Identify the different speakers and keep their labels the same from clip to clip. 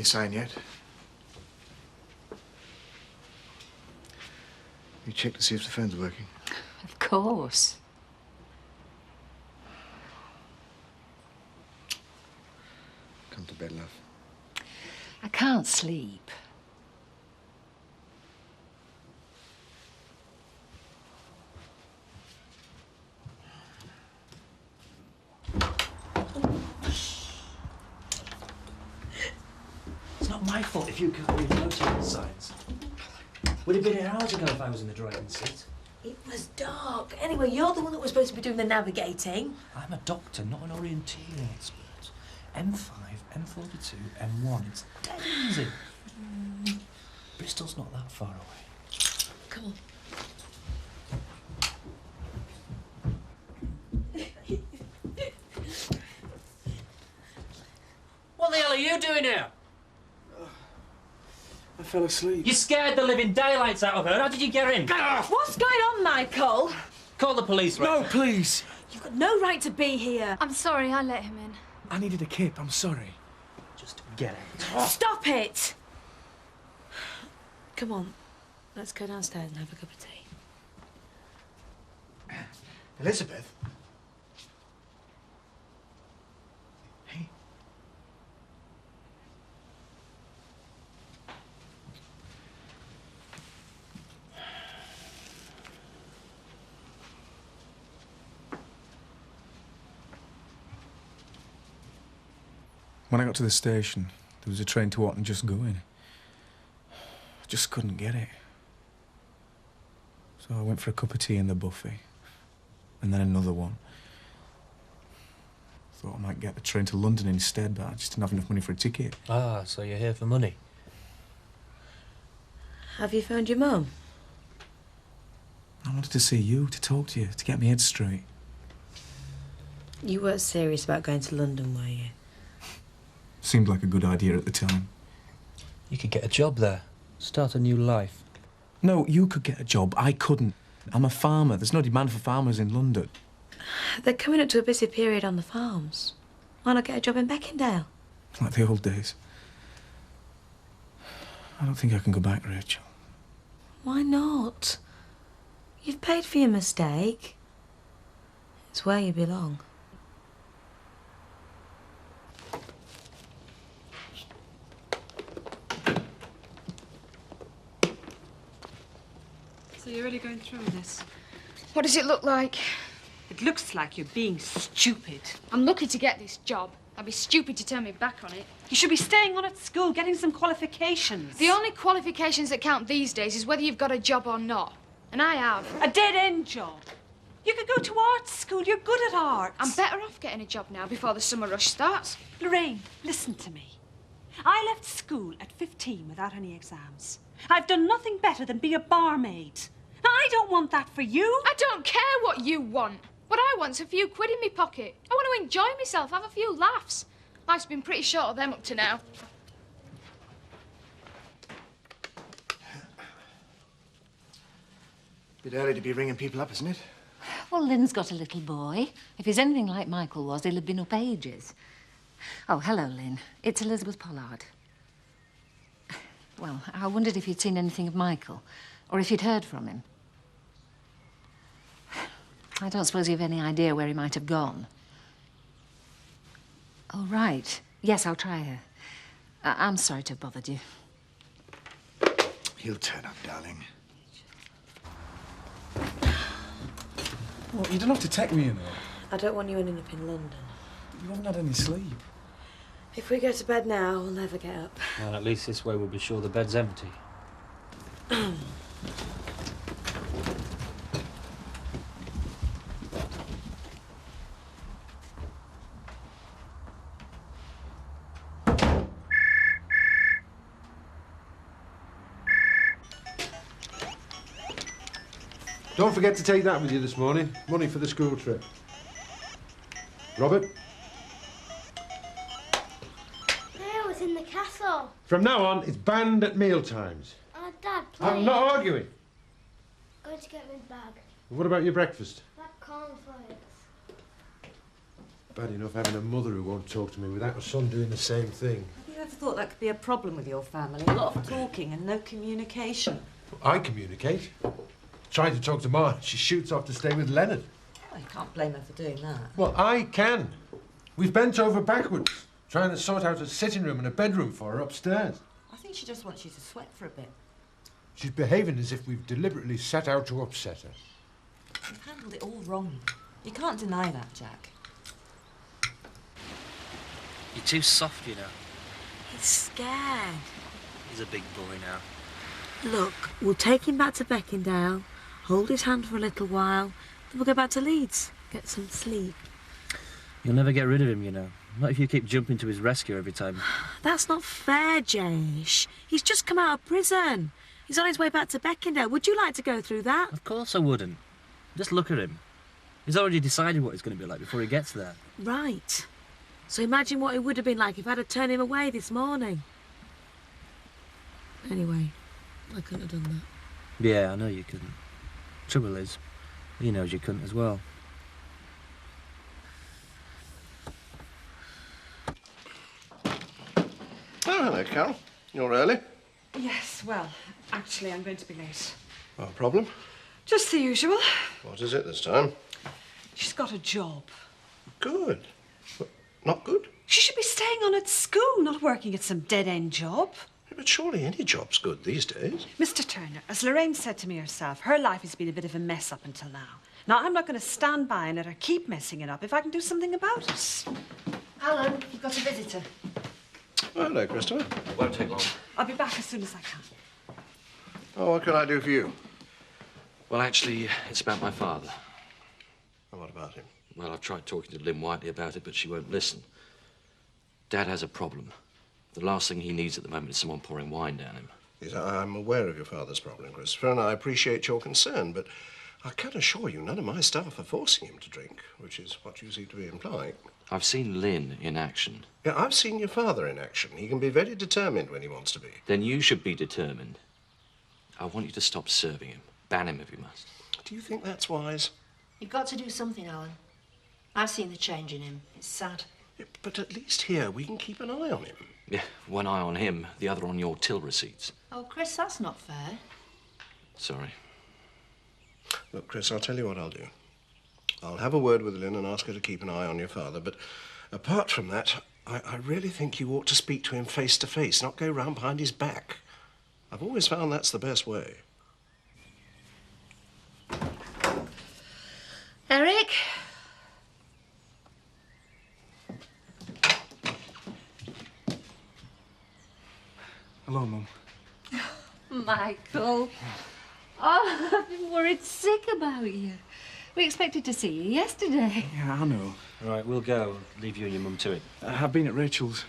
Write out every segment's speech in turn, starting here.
Speaker 1: any sign yet? You checked to see if the phone's working?
Speaker 2: Of course.
Speaker 1: Come to bed, love.
Speaker 2: I can't sleep.
Speaker 3: It's not my fault if you can't read motor signs. Would have been here hours ago if I was in the driving seat.
Speaker 4: It was dark. Anyway, you're the one that was supposed to be doing the navigating.
Speaker 3: I'm a doctor, not an orienteering expert. M5, M42, M1. It's dead easy. Bristol's not that far away.
Speaker 4: Come on.
Speaker 3: What the hell are you doing here?
Speaker 1: I fell asleep.
Speaker 3: You scared the living daylights out of her. How did you get in? Get off!
Speaker 4: What's going on, Michael?
Speaker 3: Call the police, right?
Speaker 1: No, please!
Speaker 4: You've got no right to be here.
Speaker 5: I'm sorry, I let him in.
Speaker 1: I needed a kip, I'm sorry.
Speaker 3: Just get out.
Speaker 4: Stop it! Come on, let's go downstairs and have a cup of tea.
Speaker 1: Elizabeth? Hey?
Speaker 6: When I got to the station, there was a train to Orton just going. I just couldn't get it. So I went for a cup of tea in the buffet, and then another one. Thought I might get the train to London instead, but I just didn't have enough money for a ticket.
Speaker 3: Ah, so you're here for money?
Speaker 4: Have you phoned your mum?
Speaker 6: I wanted to see you, to talk to you, to get my head straight.
Speaker 4: You weren't serious about going to London, were you?
Speaker 6: Seemed like a good idea at the time.
Speaker 3: You could get a job there. Start a new life.
Speaker 6: No, you could get a job. I couldn't. I'm a farmer. There's no demand for farmers in London.
Speaker 4: They're coming up to a busy period on the farms. Why not get a job in Beckendale?
Speaker 6: Like the old days. I don't think I can go back, Rachel.
Speaker 4: Why not? You've paid for your mistake. It's where you belong.
Speaker 7: So you're really going through with this?
Speaker 5: What does it look like?
Speaker 7: It looks like you're being stupid.
Speaker 5: I'm lucky to get this job. I'd be stupid to turn me back on it.
Speaker 7: You should be staying on at school, getting some qualifications.
Speaker 5: The only qualifications that count these days is whether you've got a job or not. And I have.
Speaker 7: A dead-end job. You could go to art school. You're good at art.
Speaker 5: I'm better off getting a job now before the summer rush starts.
Speaker 7: Lorraine, listen to me. I left school at 15 without any exams. I've done nothing better than be a barmaid. Now, I don't want that for you.
Speaker 5: I don't care what you want. What I want's a few quid in my pocket. I want to enjoy myself, have a few laughs. Life's been pretty short of them up to now.
Speaker 1: Bit early to be ringing people up, isn't it?
Speaker 2: Well, Lynn's got a little boy. If he's anything like Michael was, he'll have been up ages. Oh, hello, Lynn. It's Elizabeth Pollard. Well, I wondered if you'd seen anything of Michael, or if you'd heard from him. I don't suppose you have any idea where he might have gone. Oh, right. Yes, I'll try her. I'm sorry to have bothered you.
Speaker 1: He'll turn up, darling.
Speaker 6: Well, you don't have to take me, you know.
Speaker 4: I don't want you ending up in London.
Speaker 6: You haven't had any sleep.
Speaker 4: If we go to bed now, we'll never get up.
Speaker 3: Well, at least this way we'll be sure the bed's empty.
Speaker 8: Don't forget to take that with you this morning. Money for the school trip. Robert?
Speaker 9: No, it's in the castle.
Speaker 8: From now on, it's banned at meal times.
Speaker 9: Oh, Dad, please.
Speaker 8: I'm not arguing.
Speaker 9: I'm going to get my bag.
Speaker 8: What about your breakfast?
Speaker 9: That cornflakes.
Speaker 8: Bad enough having a mother who won't talk to me without a son doing the same thing.
Speaker 4: Have you never thought that could be a problem with your family. A lot of talking and no communication.
Speaker 8: I communicate. Trying to talk to Ma, she shoots off to stay with Leonard.
Speaker 4: Well, you can't blame her for doing that.
Speaker 8: Well, I can. We've bent over backwards, trying to sort out a sitting room and a bedroom for her upstairs.
Speaker 4: I think she just wants you to sweat for a bit.
Speaker 8: She's behaving as if we've deliberately set out to upset her.
Speaker 4: You've handled it all wrong. You can't deny that, Jack.
Speaker 3: You're too soft, you know.
Speaker 4: He's scared.
Speaker 3: He's a big boy now.
Speaker 4: Look, we'll take him back to Beckendale, hold his hand for a little while, then we'll go back to Leeds, get some sleep.
Speaker 3: You'll never get rid of him, you know. Not if you keep jumping to his rescue every time.
Speaker 4: That's not fair, Jayesh. He's just come out of prison. He's on his way back to Beckendale. Would you like to go through that?
Speaker 3: Of course I wouldn't. Just look at him. He's already decided what it's going to be like before he gets there.
Speaker 4: Right. So imagine what it would have been like if I'd have turned him away this morning. Anyway, I couldn't have done that.
Speaker 3: Yeah, I know you couldn't. Trouble is, he knows you couldn't as well.
Speaker 10: Oh, hello, Carol. You're early.
Speaker 7: Yes, well, actually, I'm going to be late.
Speaker 10: No problem.
Speaker 7: Just the usual.
Speaker 10: What is it this time?
Speaker 7: She's got a job.
Speaker 10: Good. But not good?
Speaker 7: She should be staying on at school, not working at some dead-end job.
Speaker 10: Yeah, but surely any job's good these days.
Speaker 7: Mr. Turner, as Lorraine said to me herself, her life has been a bit of a mess up until now. Now, I'm not going to stand by and let her keep messing it up if I can do something about it.
Speaker 2: Alan, you've got a visitor.
Speaker 10: Oh, hello, Christopher.
Speaker 3: It won't take long.
Speaker 7: I'll be back as soon as I can.
Speaker 10: Oh, what can I do for you?
Speaker 11: Well, actually, it's about my father.
Speaker 10: Oh, what about him?
Speaker 11: Well, I've tried talking to Lynn Whiteley about it, but she won't listen. Dad has a problem. The last thing he needs at the moment is someone pouring wine down him.
Speaker 10: Yes, I'm aware of your father's problem, Christopher, and I appreciate your concern, but I can assure you none of my staff are forcing him to drink, which is what you seem to be implying.
Speaker 11: I've seen Lynn in action.
Speaker 10: Yeah, I've seen your father in action. He can be very determined when he wants to be.
Speaker 11: Then you should be determined. I want you to stop serving him. Ban him if you must.
Speaker 10: Do you think that's wise?
Speaker 12: You've got to do something, Alan. I've seen the change in him. It's sad.
Speaker 10: Yeah, but at least here we can keep an eye on him.
Speaker 11: Yeah, one eye on him, the other on your till receipts.
Speaker 12: Oh, Chris, that's not fair.
Speaker 11: Sorry.
Speaker 10: Look, Chris, I'll tell you what I'll do. I'll have a word with Lynn and ask her to keep an eye on your father, but apart from that, I really think you ought to speak to him face to face, not go round behind his back. I've always found that's the best way.
Speaker 2: Eric?
Speaker 6: Hello, Mum.
Speaker 2: Michael. Oh, I've been worried sick about you. We expected to see you yesterday.
Speaker 6: Yeah, I know.
Speaker 3: Right, we'll go. Leave you and your mum to it.
Speaker 6: I've been at Rachel's.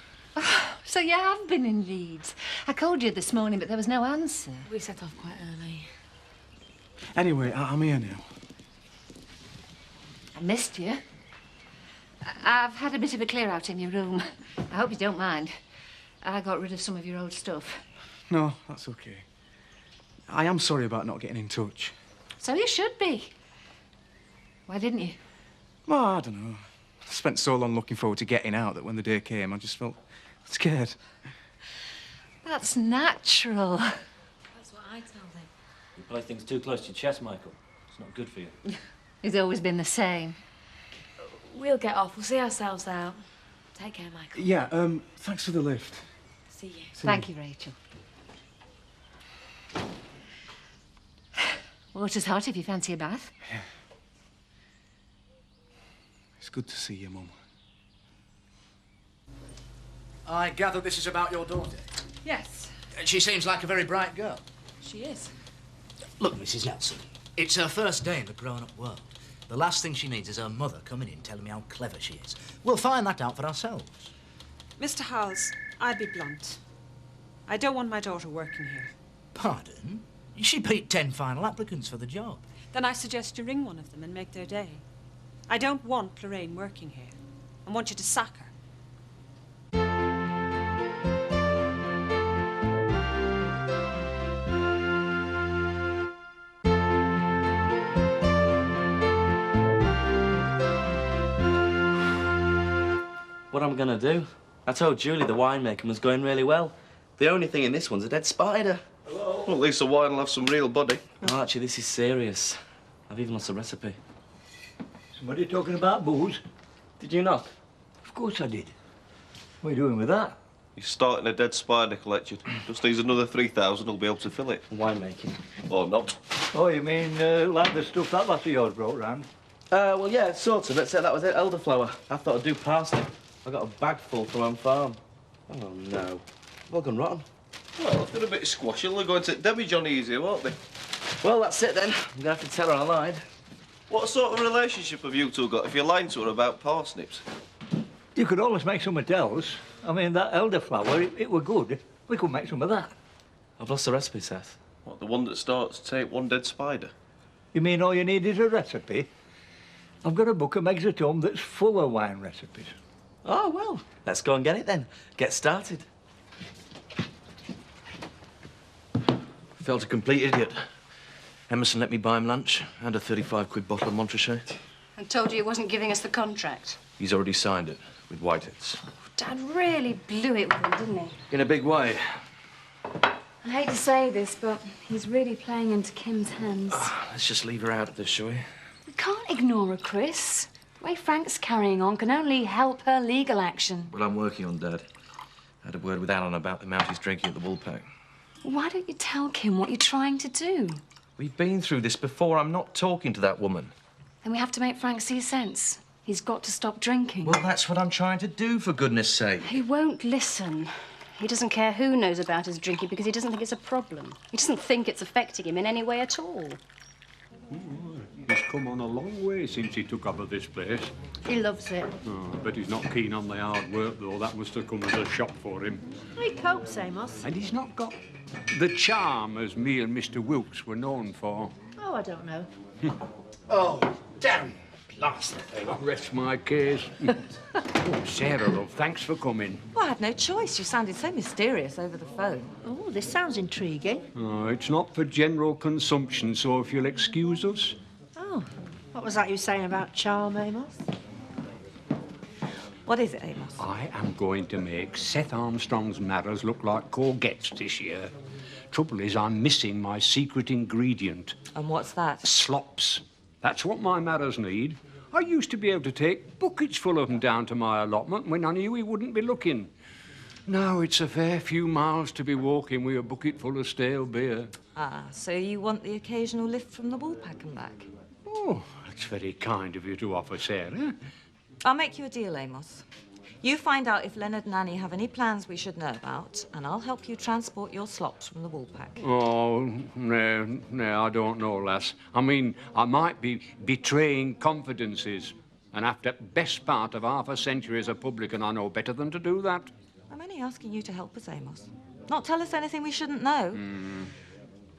Speaker 2: So you have been in Leeds. I called you this morning, but there was no answer.
Speaker 4: We set off quite early.
Speaker 6: Anyway, I'm here now.
Speaker 2: I missed you. I've had a bit of a clear out in your room. I hope you don't mind. I got rid of some of your old stuff.
Speaker 6: No, that's okay. I am sorry about not getting in touch.
Speaker 2: So you should be. Why didn't you?
Speaker 6: Well, I don't know. I spent so long looking forward to getting out that when the day came, I just felt scared.
Speaker 2: That's natural.
Speaker 4: That's what I tell them.
Speaker 3: You play things too close to your chest, Michael. It's not good for you.
Speaker 2: He's always been the same.
Speaker 4: We'll get off. We'll see ourselves out. Take care, Michael.
Speaker 6: Yeah, thanks for the lift.
Speaker 4: See you.
Speaker 2: Thank you, Rachel. Water's hot if you fancy a bath.
Speaker 6: Yeah. It's good to see you, Mum.
Speaker 1: I gather this is about your daughter.
Speaker 7: Yes,
Speaker 1: She seems like a very bright girl.
Speaker 7: she is.
Speaker 1: Look, Mrs. Nelson, it's her first day in the grown-up world. The last thing she needs is her mother coming in telling me how clever she is. We'll find that out for ourselves.
Speaker 7: Mr. Howes, I'll be blunt. I don't want my daughter working here.
Speaker 1: Pardon? She beat 10 final applicants for the job.
Speaker 7: Then I suggest you ring one of them and make their day. I don't want Lorraine working here. I want you to sack her.
Speaker 3: What I'm gonna do?
Speaker 13: I told Julie the winemaking was going really well. The only thing in this one's a dead spider.
Speaker 14: Well, at least the wine will have some real body.
Speaker 13: Oh, actually, this is serious. I've even lost a recipe.
Speaker 15: Somebody talking about booze?
Speaker 13: Did you not?
Speaker 15: Of course I did. What are you doing with that?
Speaker 14: He's starting a dead spider collection. Just needs another 3,000, he'll be able to fill it.
Speaker 13: Winemaking.
Speaker 14: Or not.
Speaker 15: Oh, you mean like the stuff that lass of yours brought round?
Speaker 13: Well, yeah, sort of. Let's say that was it, elderflower. I thought I'd do parsnip. I got a bag full from home farm. Oh, no. All gone rotten.
Speaker 14: Well, I've got a bit of squash. They're going to Debbie Johnny easier, won't they?
Speaker 13: Well, that's it then. I'm gonna have to tell her I lied.
Speaker 14: What sort of relationship have you two got if you're lying to her about parsnips?
Speaker 15: You could always make some else. I mean, that elderflower, it were good. We could make some of that.
Speaker 13: I've lost the recipe, Seth.
Speaker 14: What, the one that starts take one dead spider?
Speaker 15: You mean all you need is a recipe? I've got a book of Meg's at home that's full of wine recipes.
Speaker 13: Oh, well, let's go and get it then. Get started. Felt a complete idiot. Emerson let me buy him lunch and a 35-quid bottle of Montrachet.
Speaker 12: And told you he wasn't giving us the contract.
Speaker 13: He's already signed it with Whiteheads.
Speaker 12: Dad really blew it with him, didn't he?
Speaker 13: In a big way.
Speaker 16: I hate to say this, but he's really playing into Kim's hands.
Speaker 13: Let's just leave her out of this, shall we?
Speaker 16: We can't ignore her, Chris. The way Frank's carrying on can only help her legal action.
Speaker 13: Well, I'm working on Dad. I had a word with Alan about the amount he's drinking at the Woolpack.
Speaker 16: Why don't you tell Kim what you're trying to do?
Speaker 13: We've been through this before. I'm not talking to that woman.
Speaker 16: Then we have to make Frank see sense. He's got to stop drinking.
Speaker 13: Well, that's what I'm trying to do, for goodness sake.
Speaker 16: He won't listen. He doesn't care who knows about his drinking because he doesn't think it's a problem. He doesn't think it's affecting him in any way at all.
Speaker 17: He's come on a long way since he took over this place.
Speaker 12: He loves it.
Speaker 17: Oh, I bet he's not keen on the hard work, though. That must have come as a shock for him.
Speaker 12: He copes, Amos.
Speaker 17: And he's not got the charm as me and Mr. Wilkes were known for.
Speaker 12: Oh, I don't know.
Speaker 8: Oh, damn. Blast the thing.
Speaker 17: Rest my case. Oh, Sarah, love, thanks for coming.
Speaker 4: Well, I had no choice. You sounded so mysterious over the phone.
Speaker 12: Oh, this sounds intriguing.
Speaker 17: Oh, it's not for general consumption, so if you'll excuse us.
Speaker 12: Oh, what was that you were saying about charm, Amos?
Speaker 4: What is it, Amos?
Speaker 17: I am going to make Seth Armstrong's marrows look like courgettes this year. Trouble is, I'm missing my secret ingredient.
Speaker 4: And what's that?
Speaker 17: Slops. That's what my marrows need. I used to be able to take buckets full of them down to my allotment when I knew he wouldn't be looking. Now it's a fair few miles to be walking with a bucket full of stale beer.
Speaker 4: Ah, so you want the occasional lift from the Woolpack and back?
Speaker 17: Oh, that's very kind of you to offer, Sarah.
Speaker 4: I'll make you a deal, Amos. You find out if Leonard and Annie have any plans we should know about, and I'll help you transport your slops from the Woolpack.
Speaker 17: Oh, no, I don't know, lass. I mean, I might be betraying confidences. And after best part of half a century as a publican, I know better than to do that.
Speaker 4: I'm only asking you to help us, Amos. Not tell us anything we shouldn't know.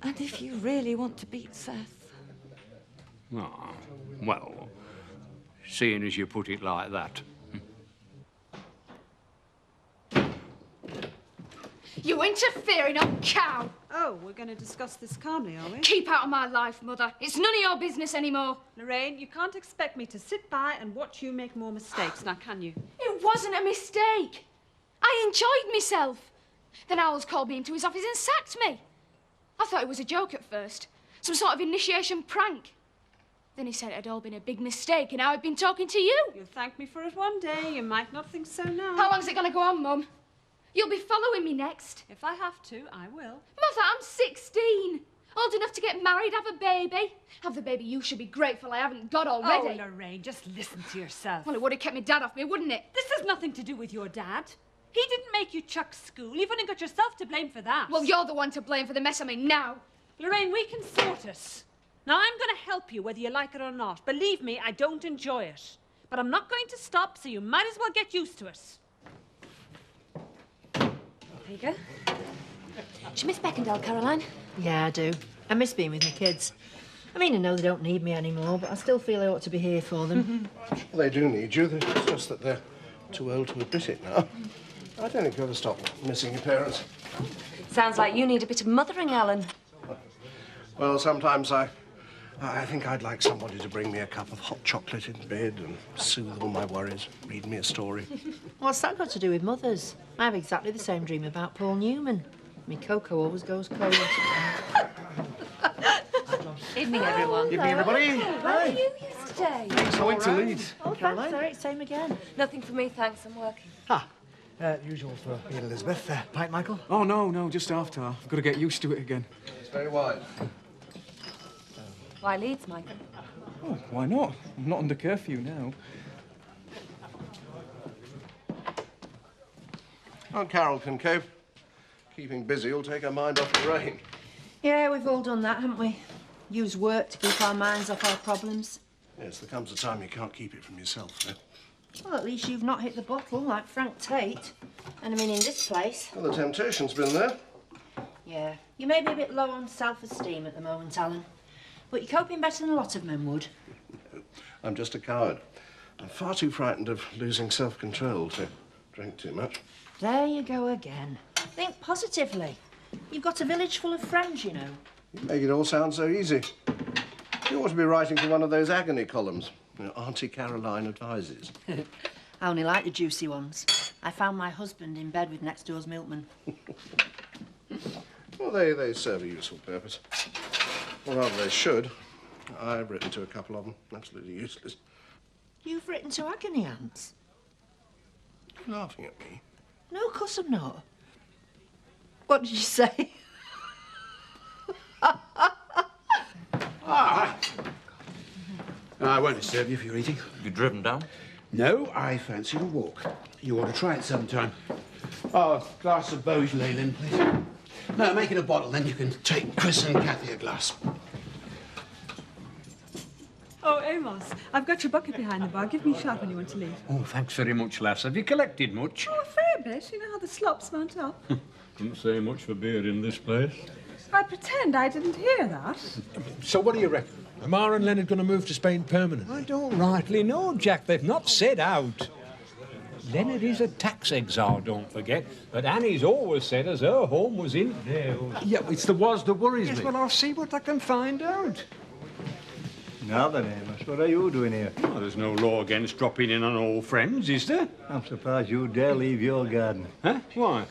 Speaker 4: And if you really want to beat Seth.
Speaker 17: Oh, well, seeing as you put it like that.
Speaker 5: You interfering old cow!
Speaker 7: Oh, we're going to discuss this calmly, are we?
Speaker 5: Keep out of my life, Mother. It's none of your business anymore.
Speaker 7: Lorraine, you can't expect me to sit by and watch you make more mistakes, now can you?
Speaker 5: It wasn't a mistake. I enjoyed myself. Then Owls called me into his office and sacked me. I thought it was a joke at first, some sort of initiation prank. Then he said it had all been a big mistake and how I'd been talking to you.
Speaker 7: You'll thank me for it one day. You might not think so now.
Speaker 5: How long's it going to go on, Mum? You'll be following me next.
Speaker 7: If I have to, I will.
Speaker 5: Mother, I'm 16. Old enough to get married, have a baby. Have the baby you should be grateful I haven't got already.
Speaker 7: Oh, Lorraine, just listen to yourself.
Speaker 5: Well, it would have kept me dad off me, wouldn't it?
Speaker 7: This has nothing to do with your dad. He didn't make you chuck school. You've only got yourself to blame for that.
Speaker 5: Well, you're the one to blame for the mess I'm in now.
Speaker 7: Lorraine, we can sort it. Now, I'm going to help you whether you like it or not. Believe me, I don't enjoy it. But I'm not going to stop, so you might as well get used to it.
Speaker 16: There you go. Do you miss Beckendale, Caroline?
Speaker 12: Yeah, I do. I miss being with my kids. I mean, I know they don't need me anymore, but I still feel I ought to be here for them.
Speaker 10: They do need you. It's just that they're too old to admit it now. I don't think you'll ever stop missing your parents.
Speaker 4: Sounds like you need a bit of mothering, Alan.
Speaker 10: Well, sometimes I I think I'd like somebody to bring me a cup of hot chocolate in bed and soothe all my worries, read me a story.
Speaker 12: What's that got to do with mothers? I have exactly the same dream about Paul Newman. I mean, Coco always goes cold.
Speaker 2: Evening, everyone.
Speaker 18: Evening, everybody.
Speaker 19: How are you yesterday?
Speaker 18: I went to Leeds.
Speaker 12: Oh, thanks, Eric. Same again.
Speaker 19: Nothing for me, thanks. I'm working.
Speaker 18: Usual for me and Elizabeth. Pint, Michael?
Speaker 6: Oh, no, just after. I've got to get used to it again.
Speaker 10: It's very wide.
Speaker 19: Why Leeds, Michael?
Speaker 6: Oh, why not? I'm not under curfew now.
Speaker 10: Aunt Carol can cope. Keeping busy will take her mind off the rain.
Speaker 12: Yeah, we've all done that, haven't we? Use work to keep our minds off our problems.
Speaker 10: Yes, there comes a time you can't keep it from yourself, though.
Speaker 12: Well, at least you've not hit the bottle like Frank Tate. And I mean, in this place...
Speaker 10: Well, the temptation's been there.
Speaker 12: Yeah. You may be a bit low on self-esteem at the moment, Alan. But you're coping better than a lot of men would.
Speaker 10: No, I'm just a coward. I'm far too frightened of losing self-control to drink too much.
Speaker 12: There you go again. Think positively. You've got a village full of friends, you know.
Speaker 10: You make it all sound so easy. You ought to be writing for one of those agony columns. You know, Auntie Caroline advises.
Speaker 12: I only like the juicy ones. I found my husband in bed with next door's milkman.
Speaker 10: Well, they serve a useful purpose. Or rather, they should. I've written to a couple of them. Absolutely useless.
Speaker 12: You've written to agony aunts?
Speaker 10: You're laughing at me.
Speaker 12: No, of course I'm not. What did you say?
Speaker 20: I won't disturb you if you're eating.
Speaker 11: You driven down?
Speaker 20: No, I fancy a walk. You ought to try it sometime. Oh, a glass of Beaujolais, then, please. No, make it a bottle, then you can take Chris and Kathy a glass.
Speaker 7: Oh, Amos, I've got your bucket behind the bar. Give me a shout when you want to leave.
Speaker 17: Oh, thanks very much, lass. Have you collected much?
Speaker 7: Oh, a fair bit. You know how the slops mount up.
Speaker 17: Couldn't say much for beer in this place.
Speaker 7: I pretend I didn't hear that.
Speaker 8: So what do you reckon? Are Ma and Leonard going to move to Spain permanently?
Speaker 17: I don't rightly know, Jack. They've not said out. Leonard is a tax exile, don't forget. But Annie's always said as her home was in Emmerdale.
Speaker 8: Yeah, it's the was that worries
Speaker 17: Yes,
Speaker 8: me.
Speaker 17: well, I'll see what I can find out.
Speaker 15: Now then, Amos, what are you doing here?
Speaker 17: Well, there's no law against dropping in on old friends, is there?
Speaker 15: I'm surprised you dare leave your garden.
Speaker 17: Huh? Why?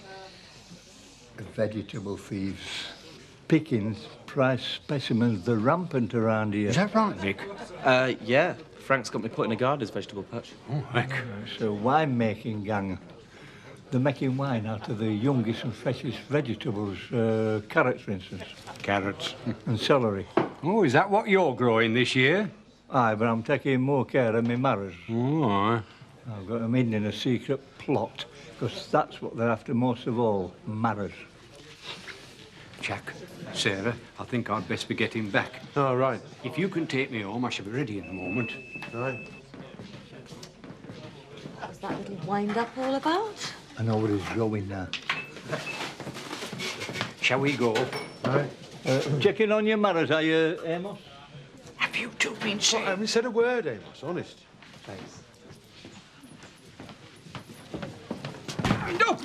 Speaker 15: Vegetable thieves. Pickings, prize specimens, they're rampant around here.
Speaker 17: Is that right, Nick?
Speaker 13: Yeah. Frank's got me put in a gardener's vegetable patch.
Speaker 17: Oh, heck.
Speaker 15: It's a wine-making gang. They're making wine out of the youngest and freshest vegetables. Carrots, for instance.
Speaker 17: Carrots.
Speaker 15: And celery.
Speaker 17: Oh, is that what you're growing this year?
Speaker 15: Aye, but I'm taking more care of my marrows.
Speaker 17: Oh, aye.
Speaker 15: I've got them hidden in a secret plot, because that's what they're after most of all, marrows.
Speaker 17: Jack, Sarah, I think I'd best be getting back.
Speaker 8: Oh, right.
Speaker 17: If you can take me home, I shall be ready in a moment.
Speaker 8: Right.
Speaker 4: What was that little wind-up all about?
Speaker 15: I know what he's going now.
Speaker 17: Shall we go?
Speaker 8: Right.
Speaker 15: Checking on your marrows, are you, Amos?
Speaker 17: Have you two been saying?
Speaker 8: I haven't said a word, Amos, honest.
Speaker 15: Thanks.
Speaker 17: No!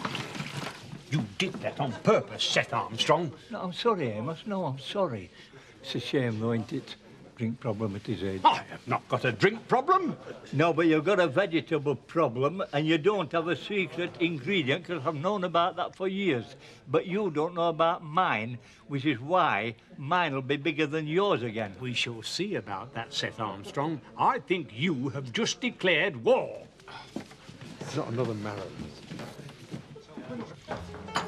Speaker 17: You did that on purpose, Seth Armstrong.
Speaker 15: No, I'm sorry, Amos. No, I'm sorry. It's a shame, though, ain't it? Drink problem at his age.
Speaker 17: I have not got a drink problem.
Speaker 15: No, but you've got a vegetable problem, and you don't have a secret ingredient, because I've known about that for years. But you don't know about mine, which is why mine will be bigger than yours again.
Speaker 17: We shall see about that, Seth Armstrong. I think you have just declared war.
Speaker 8: It's not another marrow.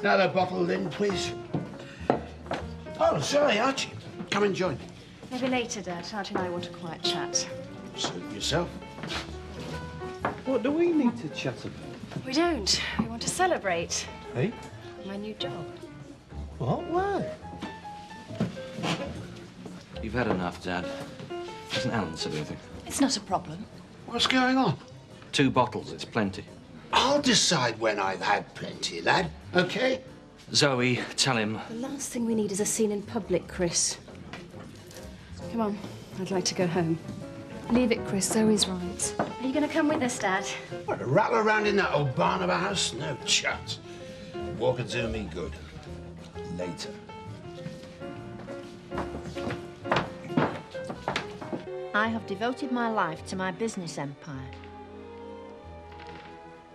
Speaker 20: Another bottle, then, please. Oh, sorry, Archie. Come and join me.
Speaker 16: Maybe later, Dad. Archie and I want a quiet chat.
Speaker 20: Suit yourself. What do we need to chat about?
Speaker 16: We don't. We want to celebrate
Speaker 8: Hey?
Speaker 16: my new job.
Speaker 8: What? Why?
Speaker 11: You've had enough, Dad. Hasn't Alan said anything?
Speaker 16: It's not a problem.
Speaker 20: What's going on?
Speaker 11: 2 bottles, it's plenty.
Speaker 20: I'll decide when I've had plenty, lad. OK?
Speaker 11: Zoe, tell him.
Speaker 16: The last thing we need is a scene in public, Chris. Come on. I'd like to go home.
Speaker 5: Leave it, Chris. Zoe's right.
Speaker 16: Are you going to come with us, Dad?
Speaker 20: What, to rattle around in that old barn of a house? No chance. Walk would do me good. Later.
Speaker 12: I have devoted my life to my business empire.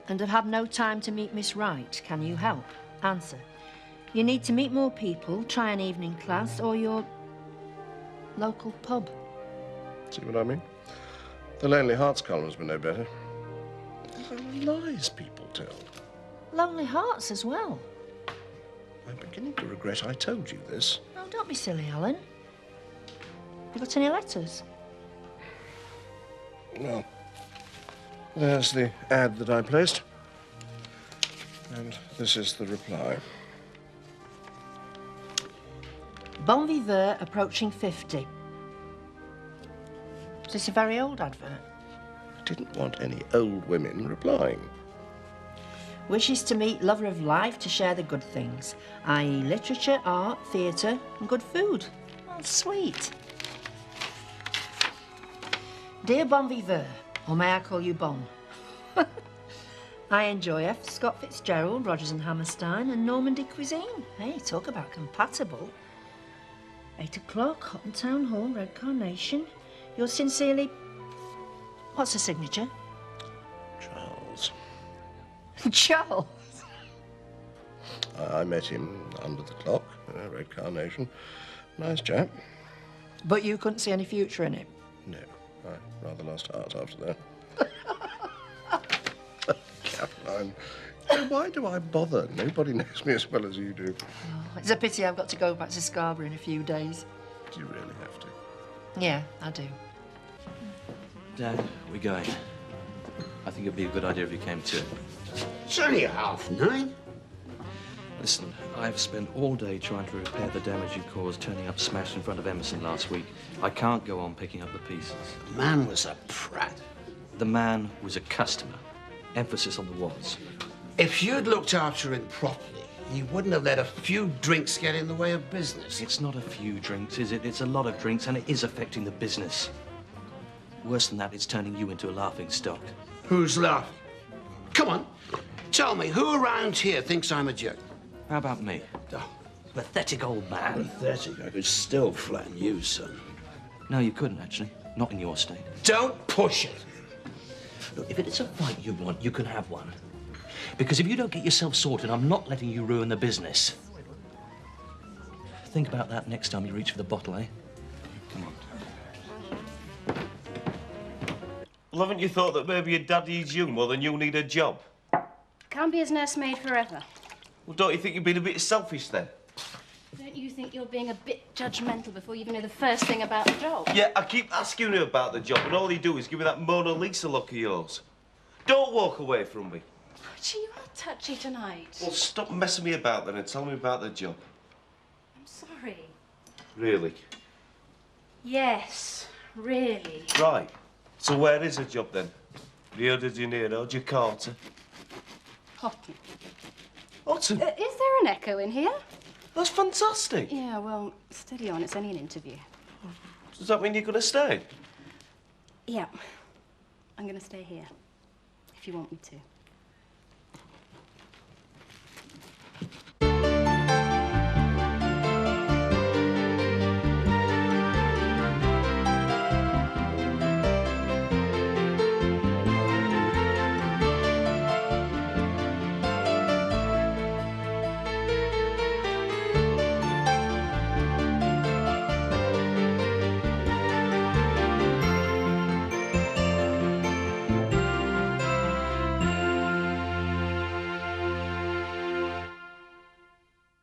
Speaker 12: And have had no time to meet Miss Wright. Can you help? Answer. You need to meet more people, try an evening class, or your local pub.
Speaker 10: See what I mean? The Lonely Hearts columns were no better. There are lies people tell.
Speaker 12: Lonely Hearts as well.
Speaker 10: I'm beginning to regret I told you this.
Speaker 12: Oh, don't be silly, Alan. You got any letters?
Speaker 10: Well, there's the ad that I placed. And this is the reply.
Speaker 12: Bon viveur approaching 50. Is this a very old advert?
Speaker 10: I didn't want any old women replying.
Speaker 12: Wishes to meet lover of life to share the good things, i.e. literature, art, theatre and good food. Oh, sweet. Dear Bon Viveur, or may I call you Bon? I enjoy F. Scott Fitzgerald, Rodgers and Hammerstein and Normandy cuisine. Hey, talk about compatible. 8 o'clock, Houghton Town Hall, Red Carnation. Yours sincerely... What's the signature?
Speaker 10: Charles.
Speaker 12: Charles?
Speaker 10: I met him under the clock, Red Carnation. Nice chap.
Speaker 12: But you couldn't see any future in it?
Speaker 10: No, I rather lost heart after that. Caroline, why do I bother? Nobody knows me as well as you do.
Speaker 12: Oh, it's a pity I've got to go back to Scarborough in a few days.
Speaker 10: Do you really have to?
Speaker 12: Yeah, I do.
Speaker 11: Dad, we're going. I think it'd be a good idea if you came too.
Speaker 20: It's only 9:30.
Speaker 11: Listen, I've spent all day trying to repair the damage you caused turning up smashed in front of Emerson last week. I can't go on picking up the pieces.
Speaker 20: The man was a prat.
Speaker 11: The man was a customer. Emphasis on the was.
Speaker 20: If you'd looked after him properly, he wouldn't have let a few drinks get in the way of business.
Speaker 11: It's not a few drinks, is it? It's a lot of drinks, and it is affecting the business. Worse than that, it's turning you into a laughing stock.
Speaker 20: Who's laughing? Come on, tell me, who around here thinks I'm a joke?
Speaker 11: How about me?
Speaker 20: Oh,
Speaker 11: pathetic old man.
Speaker 20: Pathetic? I could still flatten you, son.
Speaker 11: No, you couldn't, actually. Not in your state.
Speaker 20: Don't push it.
Speaker 11: Look, if it's a fight you want, you can have one. Because if you don't get yourself sorted, I'm not letting you ruin the business. Think about that next time you reach for the bottle, eh? Come on.
Speaker 14: Well, haven't you thought that maybe your dad needs you more than you need a job?
Speaker 16: Can't be his nursemaid forever.
Speaker 14: Well, don't you think you've been a bit selfish then?
Speaker 16: Don't you think you're being a bit judgmental before you even know the first thing about the job?
Speaker 14: Yeah, I keep asking you about the job, and all you do is give me that Mona Lisa look of yours. Don't walk away from me.
Speaker 16: Gee, you are touchy tonight.
Speaker 14: Well, stop messing me about then and tell me about the job.
Speaker 16: I'm sorry.
Speaker 14: Really?
Speaker 16: Yes, really.
Speaker 14: Right. So where is the job then? Rio de Janeiro, Jakarta?
Speaker 16: Houghton.
Speaker 14: Houghton?
Speaker 16: Is there an echo in here?
Speaker 14: That's fantastic.
Speaker 16: Yeah, well, steady on. It's only an interview.
Speaker 14: Does that mean you're going to stay?
Speaker 16: Yeah. I'm going to stay here, if you want me to.